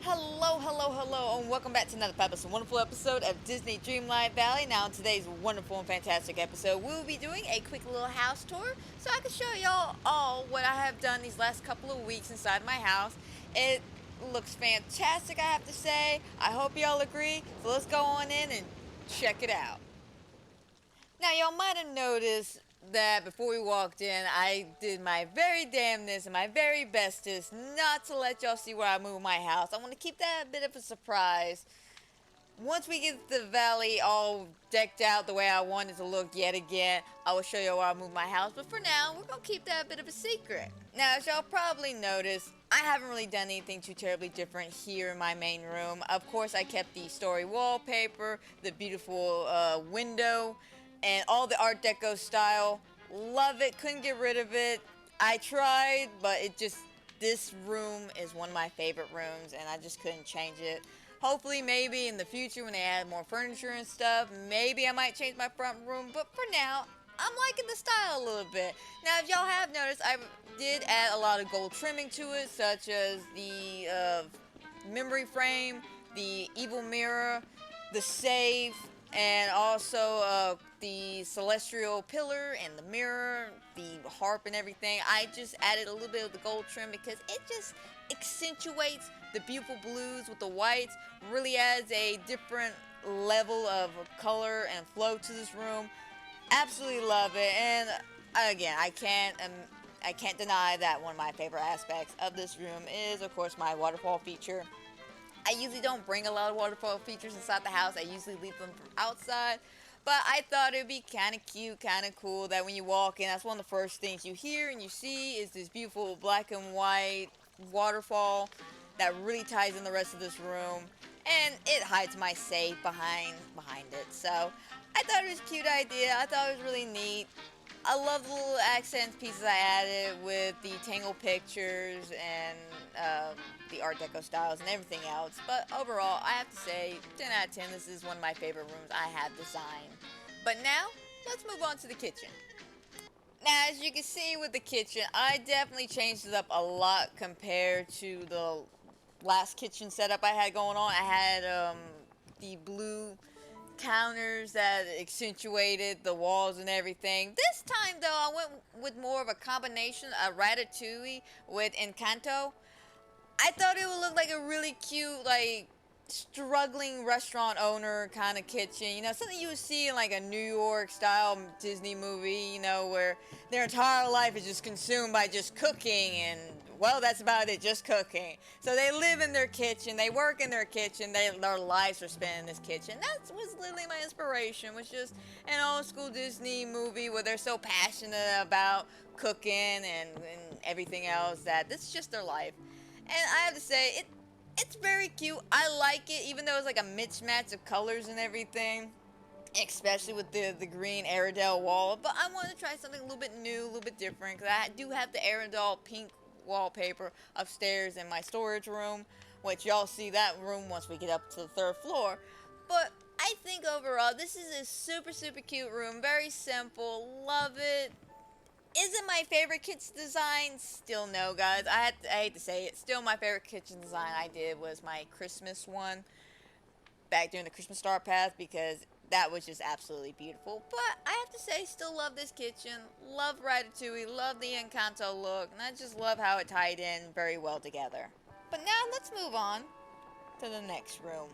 Hello, and welcome back to another fabulous and wonderful episode of Disney Dreamlight Valley. Now, in today's wonderful and fantastic episode, we'll be doing a quick little house tour so I can show y'all all what I have done these last couple of weeks inside my house. It looks fantastic, I have to say. I hope y'all agree. So let's go on in and check it out. Now, y'all might have noticed that before we walked in, I did my very damnness and my very bestest not to let y'all see where I moved my house. I want to keep that a bit of a surprise. Once we get the valley all decked out the way I want it to look yet again, I will show you where I moved my house. But for now, we're going to keep that a bit of a secret. Now, as y'all probably noticed, I haven't really done anything too terribly different here in my main room. Of course, I kept the story wallpaper, the beautiful window, and all the Art Deco style. Love it, couldn't get rid of it. I tried, but this room is one of my favorite rooms, and I just couldn't change it. Hopefully, maybe in the future when they add more furniture and stuff, maybe I might change my front room. But for now, I'm liking the style a little bit. Now, if y'all have noticed, I did add a lot of gold trimming to it, such as the memory frame, the evil mirror, the safe, and also the celestial pillar and the mirror, the harp and everything. I just added a little bit of the gold trim because it just accentuates the beautiful blues with the whites, really adds a different level of color and flow to this room. Absolutely love it, and again, I can't deny that one of my favorite aspects of this room is, of course, my waterfall feature. I usually don't bring a lot of waterfall features inside the house. I usually leave them from outside. But I thought it would be kind of cute, kind of cool that when you walk in, that's one of the first things you hear and you see is this beautiful black and white waterfall that really ties in the rest of this room. And it hides my safe behind it. So I thought it was a cute idea. I thought it was really neat. I love the little accent pieces I added with the Tangle pictures and the Art Deco styles and everything else. But overall, I have to say, 10 out of 10, this is one of my favorite rooms I have designed. But now, let's move on to the kitchen. Now, as you can see with the kitchen, I definitely changed it up a lot compared to the last kitchen setup I had going on. I had the blue counters that accentuated the walls and everything. This time though, I went with more of a combination of ratatouille with Encanto. I thought it would look like a really cute, like struggling restaurant owner kind of kitchen. You know, something you would see in like a New York style Disney movie, you know, where their entire life is just consumed by just cooking and well, that's about it, just cooking. So they live in their kitchen, they work in their kitchen, their lives are spent in this kitchen. That was literally my inspiration, was just an old school Disney movie where they're so passionate about cooking and everything else that this is just their life. And I have to say, it's very cute. I like it, even though it's like a mismatch of colors and everything. Especially with the green Aerodel wall. But I want to try something a little bit new, a little bit different. Because I do have the Aerodel pink wallpaper upstairs in my storage room. Which y'all see that room once we get up to the third floor. But I think overall, this is a super cute room. Very simple. Love it. Is it my favorite kitchen design? Still no, guys. I hate to say it. Still, my favorite kitchen design I did was my Christmas one back during the Christmas Star Path because that was just absolutely beautiful. But I have to say, still love this kitchen. Love Ratatouille. Love the Encanto look. And I just love how it tied in very well together. But now let's move on to the next room.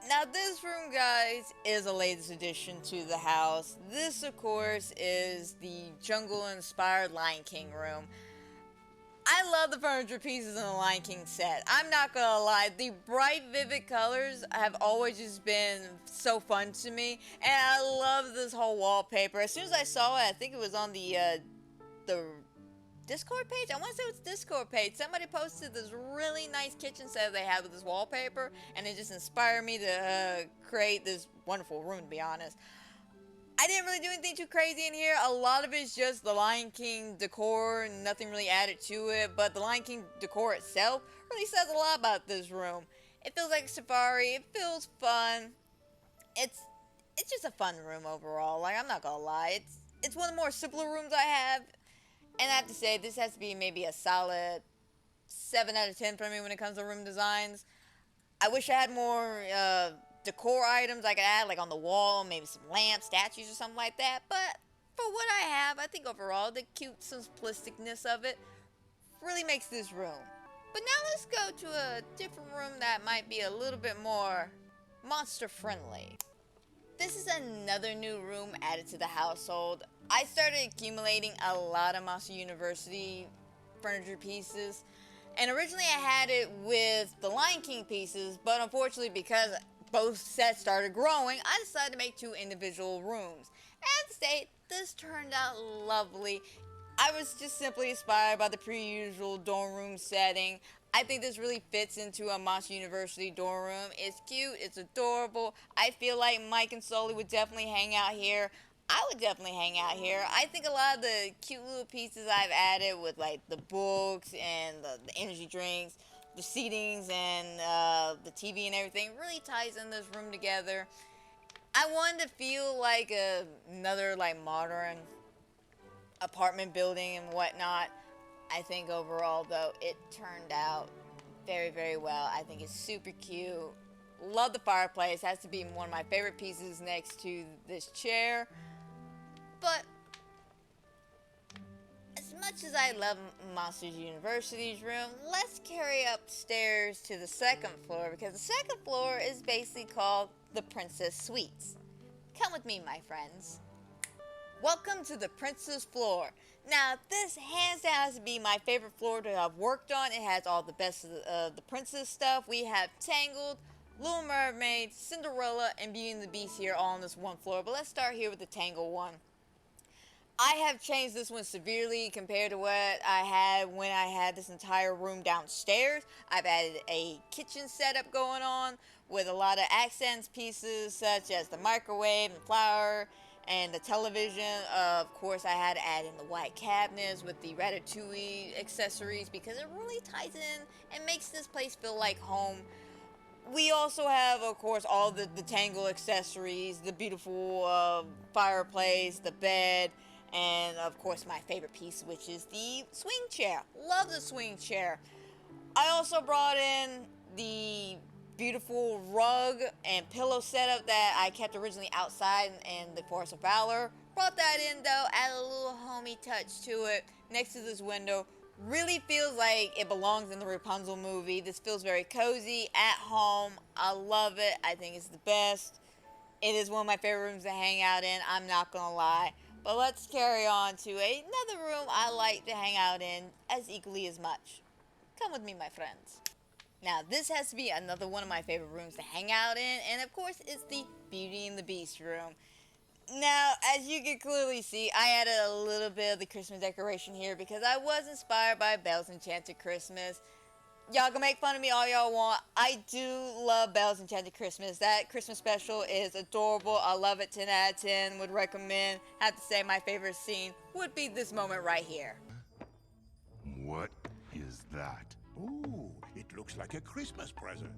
Now, this room, guys, is a latest addition to the house. This, of course, is the jungle-inspired Lion King room. I love the furniture pieces in the Lion King set. I'm not gonna lie, the bright, vivid colors have always just been so fun to me, and I love this whole wallpaper. As soon as I saw it, I think it was on the Discord page? I want to say it's Discord page. Somebody posted this really nice kitchen set they had with this wallpaper, and it just inspired me to create this wonderful room, to be honest. I didn't really do anything too crazy in here. A lot of it's just the Lion King decor and nothing really added to it, but the Lion King decor itself really says a lot about this room. It feels like a safari. It feels fun. It's it's just a fun room overall. Like, I'm not gonna lie. It's one of the more simpler rooms I have. And I have to say, this has to be maybe a solid 7 out of 10 for me when it comes to room designs. I wish I had more decor items I could add, like on the wall, maybe some lamps, statues, or something like that. But for what I have, I think overall the cute simplisticness of it really makes this room. But now let's go to a different room that might be a little bit more monster friendly. This is another new room added to the household. I started accumulating a lot of Monster University furniture pieces. And originally I had it with the Lion King pieces, but unfortunately because both sets started growing, I decided to make two individual rooms. And to state, this turned out lovely. I was just simply inspired by the pre-usual dorm room setting. I think this really fits into a Monster University dorm room. It's cute, it's adorable. I feel like Mike and Sully would definitely hang out here. I would definitely hang out here. I think a lot of the cute little pieces I've added with like the books and the energy drinks, the seatings and the TV and everything really ties in this room together. I wanted to feel like another like modern apartment building and whatnot. I think overall though it turned out very, very well. I think it's super cute. Love the fireplace. Has to be one of my favorite pieces next to this chair. But as much as I love Monsters University's room, let's carry upstairs to the second floor because the second floor is basically called the Princess Suites. Come with me, my friends. Welcome to the Princess Floor. Now, this hands down has to be my favorite floor to have worked on. It has all the best of the princess stuff. We have Tangled, Little Mermaid, Cinderella, and Beauty and the Beast here all on this one floor. But let's start here with the Tangled one. I have changed this one severely compared to what I had when I had this entire room downstairs. I've added a kitchen setup going on with a lot of accents pieces such as the microwave and flour and the television. Of course, I had to add in the white cabinets with the Ratatouille accessories because it really ties in and makes this place feel like home. We also have, of course, all the Tangle accessories, the beautiful fireplace, the bed, and of course my favorite piece, which is the swing chair. Love the swing chair. I also brought in the beautiful rug and pillow setup that I kept originally outside in the Forest of Valor. Brought that in though, added a little homey touch to it next to this window. Really feels like it belongs in the Rapunzel movie. This feels very cozy, at home. I love it. I think it's the best. It is one of my favorite rooms to hang out in, I'm not gonna lie. But let's carry on to another room I like to hang out in as equally as much. Come with me, my friends. Now, this has to be another one of my favorite rooms to hang out in, and of course, it's the Beauty and the Beast room. Now, as you can clearly see, I added a little bit of the Christmas decoration here because I was inspired by Belle's Enchanted Christmas. Y'all can make fun of me all y'all want. I do love Belle's Enchanted Christmas. That Christmas special is adorable. I love it. 10 out of 10. Would recommend. Have to say my favorite scene would be this moment right here. What is that? Ooh, it looks like a Christmas present.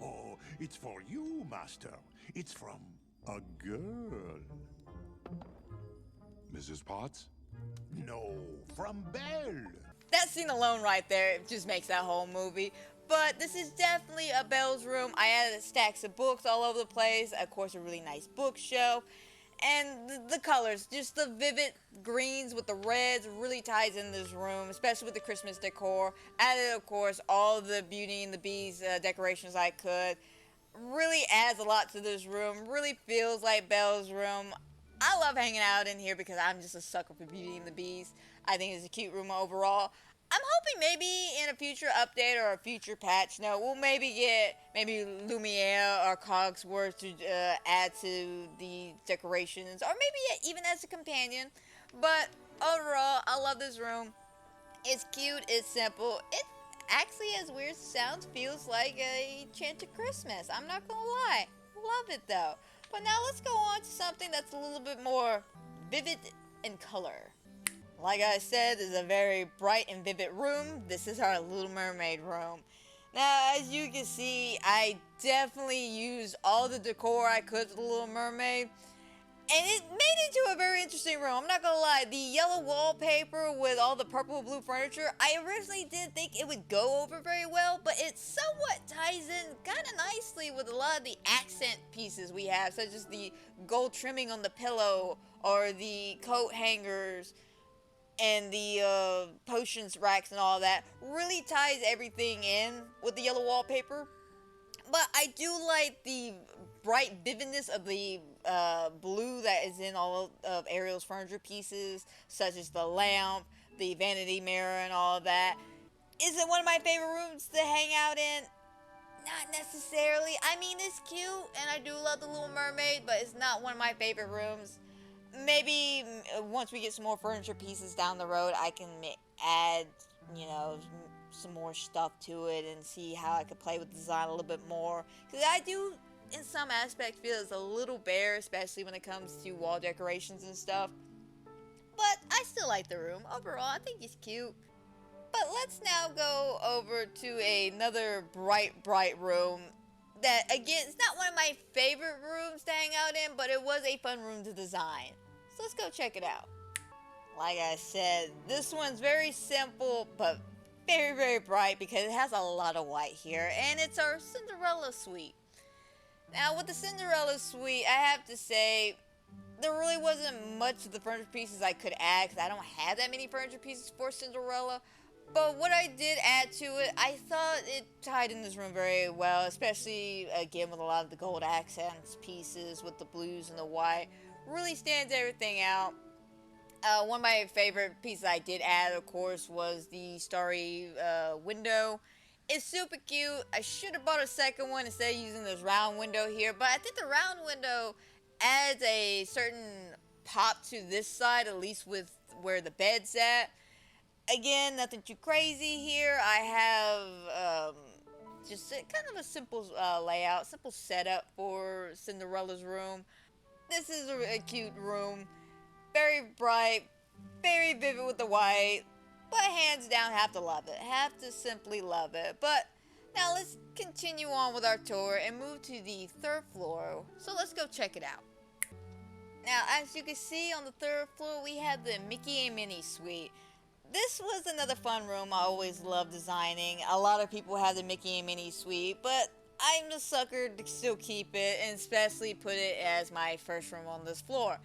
Oh, it's for you, Master. It's from a girl. Mrs. Potts? No, from Belle. That scene alone right there just makes that whole movie. But this is definitely a Belle's room. I added stacks of books all over the place. Of course, a really nice bookshelf. And the colors, just the vivid greens with the reds really ties in this room, especially with the Christmas decor. Added, of course, all the Beauty and the Beast decorations I could. Really adds a lot to this room. Really feels like Belle's room. I love hanging out in here because I'm just a sucker for Beauty and the Beast. I think it's a cute room overall. I'm hoping maybe in a future update or a future patch note, we'll maybe get maybe Lumiere or Cogsworth to add to the decorations, or maybe even as a companion. But overall, I love this room. It's cute, it's simple. It actually, as weird as it sounds, feels like a Enchanted Christmas. I'm not gonna lie. Love it though. But now let's go on to something that's a little bit more vivid in color. Like I said, this is a very bright and vivid room. This is our Little Mermaid room. Now, as you can see, I definitely used all the decor I could for the Little Mermaid. And it made into a very interesting room. I'm not gonna lie, the yellow wallpaper with all the purple and blue furniture, I originally didn't think it would go over very well, but it somewhat ties in kind of nicely with a lot of the accent pieces we have, such as the gold trimming on the pillow, or the coat hangers, and the potions racks and all that. Really ties everything in with the yellow wallpaper. But I do like the bright vividness of the blue that is in all of Ariel's furniture pieces, such as the lamp, the vanity mirror, and all of that. Is it one of my favorite rooms to hang out in? Not necessarily. I mean, it's cute, and I do love the Little Mermaid, but it's not one of my favorite rooms. Maybe once we get some more furniture pieces down the road, I can add, you know, some more stuff to it and see how I could play with the design a little bit more. Because I do, in some aspects, feel it's a little bare, especially when it comes to wall decorations and stuff. But I still like the room. Overall, I think it's cute. But let's now go over to another bright room that, again, it's not one of my favorite rooms to hang out in, but it was a fun room to design. So let's go check it out. Like I said, this one's very simple, but very bright because it has a lot of white here, and it's our Cinderella suite. Now, with the Cinderella suite, I have to say, there really wasn't much of the furniture pieces I could add because I don't have that many furniture pieces for Cinderella. But what I did add to it, I thought it tied in this room very well, especially, again, with a lot of the gold accents pieces with the blues and the white. Really stands everything out. One of my favorite pieces I did add, of course, was the starry window. It's super cute. I should have bought a second one instead of using this round window here, but I think the round window adds a certain pop to this side, at least with where the bed's at. Again, nothing too crazy here. I have just kind of a simple layout, simple setup for Cinderella's room. This is a cute room. Very bright, very vivid with the white, but hands down have to love it. Have to simply love it. But now let's continue on with our tour and move to the third floor. So let's go check it out. Now, as you can see on the third floor, we have the Mickey and Minnie suite. This was another fun room I always loved designing. A lot of people have the Mickey and Minnie suite, but I'm a sucker to still keep it, and especially put it as my first room on this floor.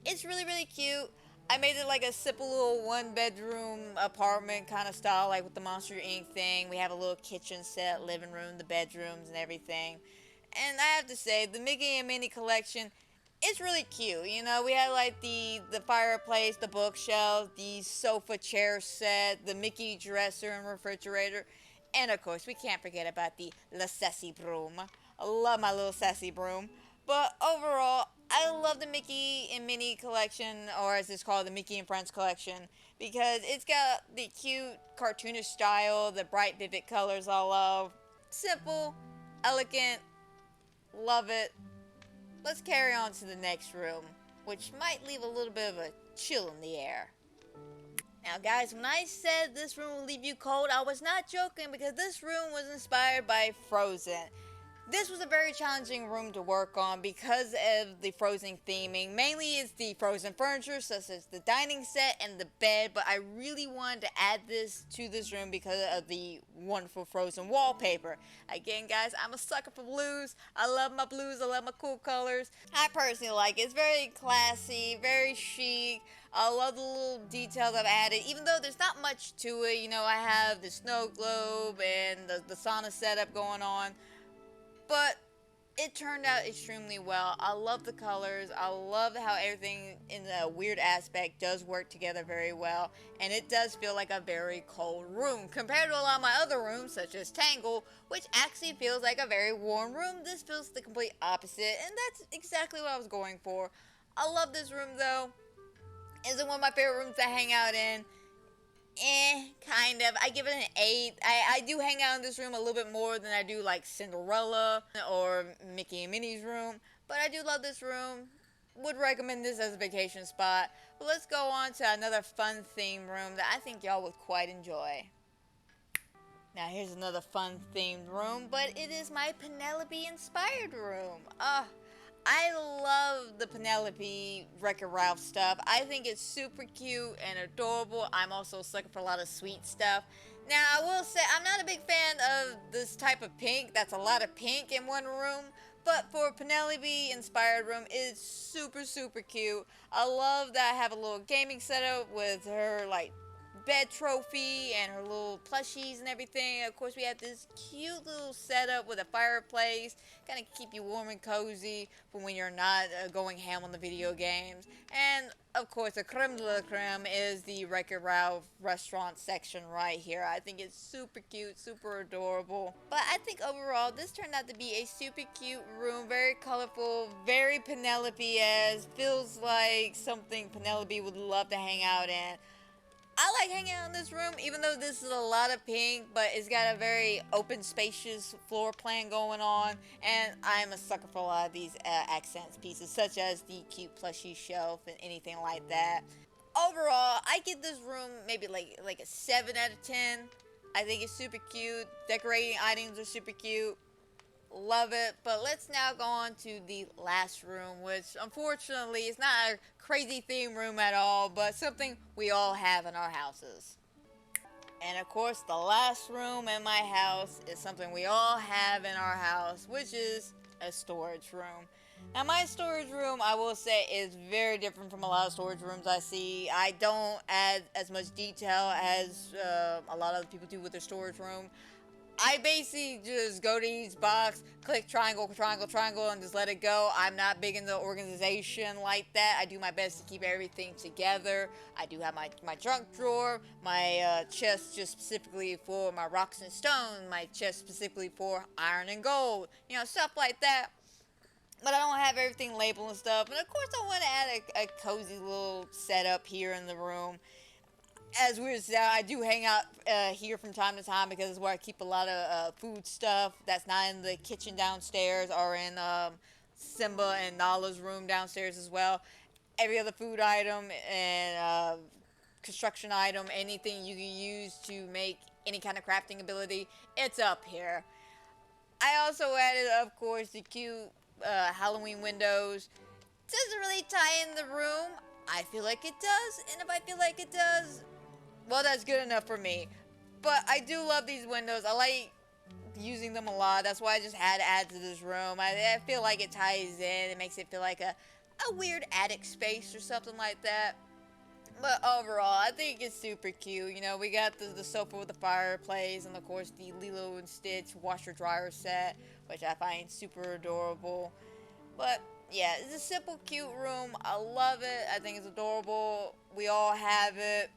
It's really cute. I made it like a simple little one-bedroom apartment kind of style, like with the Monster Inc. thing. We have a little kitchen set, living room, the bedrooms, and everything. And I have to say, the Mickey and Minnie collection, it's really cute. You know, we had like the fireplace, the bookshelf, the sofa chair set, the Mickey dresser and refrigerator. And of course, we can't forget about the La Sassy broom. I love my little sassy broom. But overall, I love the Mickey and Minnie collection, or as it's called, the Mickey and Friends collection, because it's got the cute, cartoonish style, the bright, vivid colors I love. Simple, elegant, love it. Let's carry on to the next room, which might leave a little bit of a chill in the air. Now guys, when I said this room will leave you cold, I was not joking, because this room was inspired by Frozen. This was a very challenging room to work on because of the Frozen theming. Mainly it's the Frozen furniture, such as the dining set and the bed, but I really wanted to add this to this room because of the wonderful Frozen wallpaper. Again, guys, I'm a sucker for blues. I love my blues. I love my cool colors. I personally like it. It's very classy, very chic. I love the little details I've added, even though there's not much to it. You know, I have the snow globe and the sauna setup going on. But it turned out extremely well. I love the colors. I love how everything in the weird aspect does work together very well. And it does feel like a very cold room. Compared to a lot of my other rooms, such as Tangle, which actually feels like a very warm room. This feels the complete opposite. And that's exactly what I was going for. I love this room though. Is it one of my favorite rooms to hang out in? Kind of. I give it an 8. I do hang out in this room a little bit more than I do like Cinderella or Mickey and Minnie's room. But I do love this room. Would recommend this as a vacation spot. But let's go on to another fun theme room that I think y'all would quite enjoy. Now here's another fun themed room, but it is my Penelope inspired room. I love the Penelope Wreck-It Ralph stuff. I think it's super cute and adorable. I'm also a sucker for a lot of sweet stuff. Now, I will say, I'm not a big fan of this type of pink. That's a lot of pink in one room. But for a Penelope-inspired room, it's super, super cute. I love that I have a little gaming setup with her, like, bed trophy and her little plushies and everything. Of course, we have this cute little setup with a fireplace, kind of keep you warm and cozy for when you're not going ham on the video games. And of course, the creme de la creme is the Wreck-It Ralph restaurant section right here. I think it's super cute, super adorable. But I think overall, this turned out to be a super cute room, very colorful, very Penelope-esque. Feels like something Penelope would love to hang out in. I like hanging out in this room, even though this is a lot of pink, but it's got a very open, spacious floor plan going on, and I'm a sucker for a lot of these accents pieces, such as the cute plushie shelf and anything like that. Overall, I give this room maybe like a 7 out of 10. I think it's super cute. Decorating items are super cute. Love it. But let's now go on to the last room, which unfortunately is not a crazy theme room at all, but something we all have in our houses. And of course, the last room in my house is something we all have in our house, which is a storage room. Now, my storage room, I will say, is very different from a lot of storage rooms I see. I don't add as much detail as a lot of people do with their storage room. I basically just go to each box, click triangle, triangle, triangle, and just let it go. I'm not big into organization like that. I do my best to keep everything together. I do have my trunk drawer, my chest just specifically for my rocks and stones, my chest specifically for iron and gold, you know, stuff like that. But I don't have everything labeled and stuff. And of course, I want to add a cozy little setup here in the room. As weird as that, I do hang out here from time to time because it's where I keep a lot of food stuff that's not in the kitchen downstairs or in Simba and Nala's room downstairs as well. Every other food item and construction item, anything you can use to make any kind of crafting ability, it's up here. I also added, of course, the cute Halloween windows. Doesn't really tie in the room. I feel like it does, and if I feel like it does, well, that's good enough for me. But I do love these windows. I like using them a lot. That's why I just had to add to this room. I feel like it ties in. It makes it feel like a weird attic space or something like that. But overall, I think it's super cute. You know, we got the sofa with the fireplace, and of course the Lilo and Stitch washer dryer set, which I find super adorable. But yeah, it's a simple, cute room. I love it. I think it's adorable. We all have it.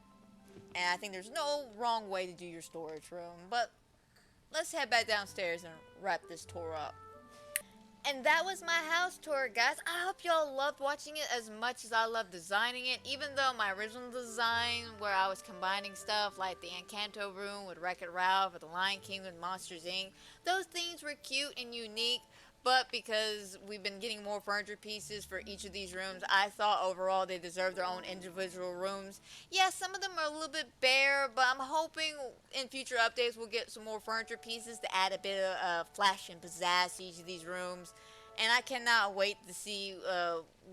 And I think there's no wrong way to do your storage room. But let's head back downstairs and wrap this tour up. And that was my house tour, guys. I hope y'all loved watching it as much as I loved designing it. Even though my original design, where I was combining stuff like the Encanto room with Wreck-It Ralph, or the Lion King with Monsters Inc., those things were cute and unique. But because we've been getting more furniture pieces for each of these rooms, I thought overall they deserve their own individual rooms. Yeah, some of them are a little bit bare, but I'm hoping in future updates we'll get some more furniture pieces to add a bit of flash and pizzazz to each of these rooms. And I cannot wait to see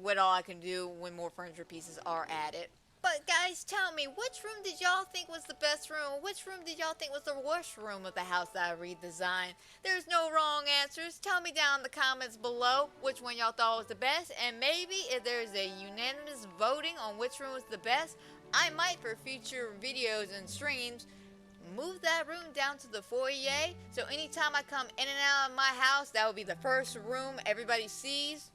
what all I can do when more furniture pieces are added. But guys, tell me, which room did y'all think was the best room? Which room did y'all think was the worst room of the house that I redesigned? There's no wrong answers. Tell me down in the comments below which one y'all thought was the best. And maybe if there's a unanimous voting on which room was the best, I might, for future videos and streams, move that room down to the foyer. So anytime I come in and out of my house, that will be the first room everybody sees.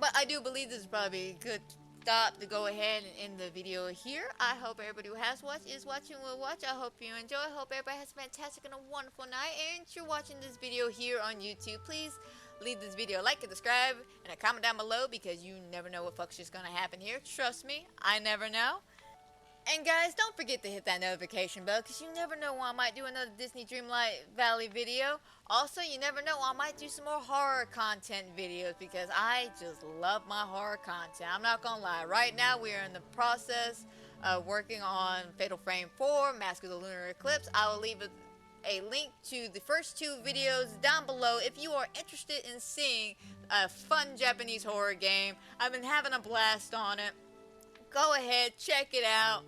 But I do believe this is probably a good stop to go ahead and end the video here. I hope everybody who has watched, is watching, will watch. I hope you enjoy. I hope everybody has a fantastic and a wonderful night. And if you're watching this video here on YouTube, please leave this video a like and subscribe and a comment down below, because you never know what fuck's just gonna happen here. Trust me, I never know. And guys, don't forget to hit that notification bell, because you never know when I might do another Disney Dreamlight Valley video. Also, you never know, I might do some more horror content videos, because I just love my horror content. I'm not gonna lie. Right now, we are in the process of working on Fatal Frame 4, Mask of the Lunar Eclipse. I will leave a link to the first 2 videos down below if you are interested in seeing a fun Japanese horror game. I've been having a blast on it. Go ahead, check it out.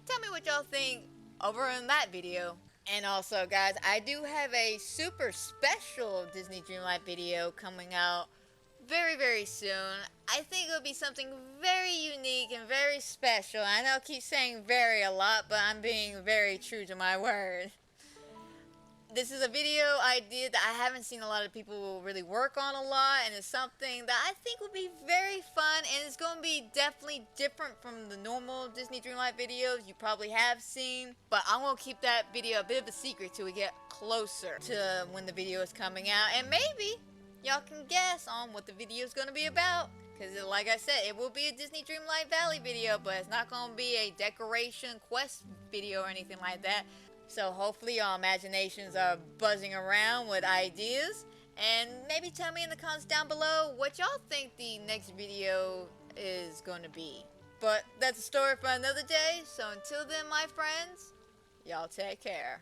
Tell me what y'all think over in that video. And also, guys, I do have a super special Disney Dreamlight video coming out very, very soon. I think it'll be something very unique and very special. I know I keep saying very a lot, but I'm being very true to my word. This is a video idea that I haven't seen a lot of people really work on a lot, and it's something that I think will be very fun, and it's going to be definitely different from the normal Disney Dreamlight videos you probably have seen. But I'm going to keep that video a bit of a secret till we get closer to when the video is coming out, and maybe y'all can guess on what the video is going to be about. Because like I said, it will be a Disney Dreamlight Valley video, but it's not going to be a decoration quest video or anything like that. So hopefully your imaginations are buzzing around with ideas. And maybe tell me in the comments down below what y'all think the next video is going to be. But that's a story for another day. So until then, my friends, y'all take care.